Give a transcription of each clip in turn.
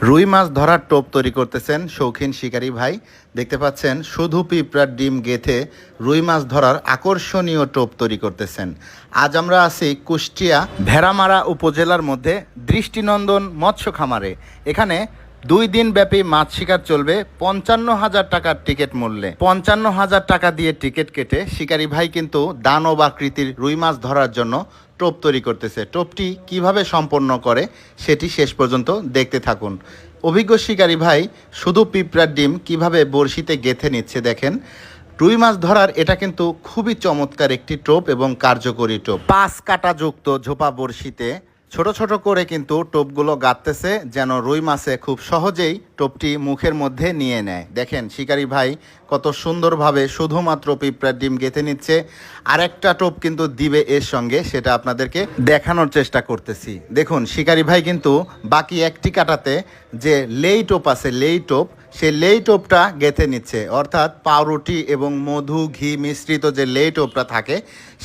রুই মাছ ধরার টোপ তৈরি করতেছেন শৌখিন শিকারী ভাই। দেখতে পাচ্ছেন শুধু পিঁপড়ার ডিম গেথে রুই মাছ ধরার আকর্ষণীয় টোপ তৈরি করতেছেন। আজ আমরা আছি কুষ্টিয়া ভেড়ামারা উপজেলার মধ্যে দৃষ্টিনন্দন মৎস্য খামারে। এখানে 2 দিন ব্যাপী মাছ শিকার চলবে 55,000 টাকার টিকিট মূল্যে। 55,000 টাকা দিয়ে টিকিট কেটে শিকারী ভাই কিন্তু দানব আকৃতির রুই মাছ ধরার জন্য টোপ তৈরি করতেছে। টোপটি কিভাবে সম্পন্ন করে সেটি শেষ পর্যন্ত দেখতে থাকুন। অভিজ্ঞ শিকারী ভাই শুধু পিঁপড়ার ডিম কিভাবে বড়শিতে গেঁথে নিচ্ছে দেখেন। রুই মাছ ধরার এটা কিন্তু খুবই চমৎকার একটি টোপ এবং কার্যকরী টোপ। 5 কাঁটা যুক্ত ঝোপা বড়শিতে ছোট ছোট করে কিন্তু টোপগুলো গাঁথতেছে যেন রুই মাছে খুব সহজেই টোপটি মুখের মধ্যে নিয়ে নেয়। দেখেন শিকারী ভাই কত সুন্দরভাবে শুধুমাত্র পিঁপড়ার ডিম গেঁথে নিচ্ছে। আরেকটা টোপ কিন্তু দিবে এর সঙ্গে, সেটা আপনাদেরকে দেখানোর চেষ্টা করতেছি। দেখুন শিকারী ভাই কিন্তু বাকি একটি কাটাতে যে লেই টোপ আছে, লেই টোপ, সে লেই টোপটা গেঁথে নিচ্ছে। অর্থাৎ পাউরুটি এবং মধু ঘি মিশ্রিত যে লেই টোপটা থাকে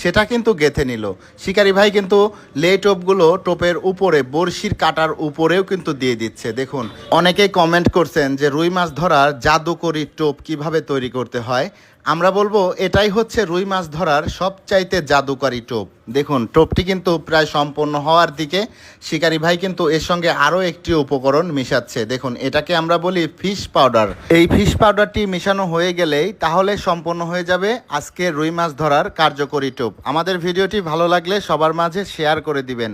সেটা কিন্তু গেঁথে নিল। শিকারী ভাই কিন্তু লেই টোপগুলো টোপের উপরে বড়শির কাটার উপরেও কিন্তু দিয়ে দিচ্ছে। দেখুন অনেকেই কমেন্ট করছেন যে রুই মাছ ধরার জাদুকরি টোপ কিভাবে তৈরি করতে হয়। আমরা বলবো এটাই হচ্ছে রুই মাছ ধরার সবচাইতে জাদুকরি টোপ। দেখুন টোপটি কিন্তু প্রায় সম্পন্ন হওয়ার দিকে। শিকারী ভাই কিন্তু এর সঙ্গে আরও একটি উপকরণ মিশাচ্ছে। দেখুন এটাকে আমরা বলি ফিশ পাউডার। এই ফিশ পাউডারটি মেশানো হয়ে গেলেই তাহলে সম্পন্ন হয়ে যাবে আজকে রুই মাছ ধরার কার্যকরী টোপ। আমাদের ভিডিওটি ভালো লাগলে সবার মাঝে শেয়ার করে দিবেন।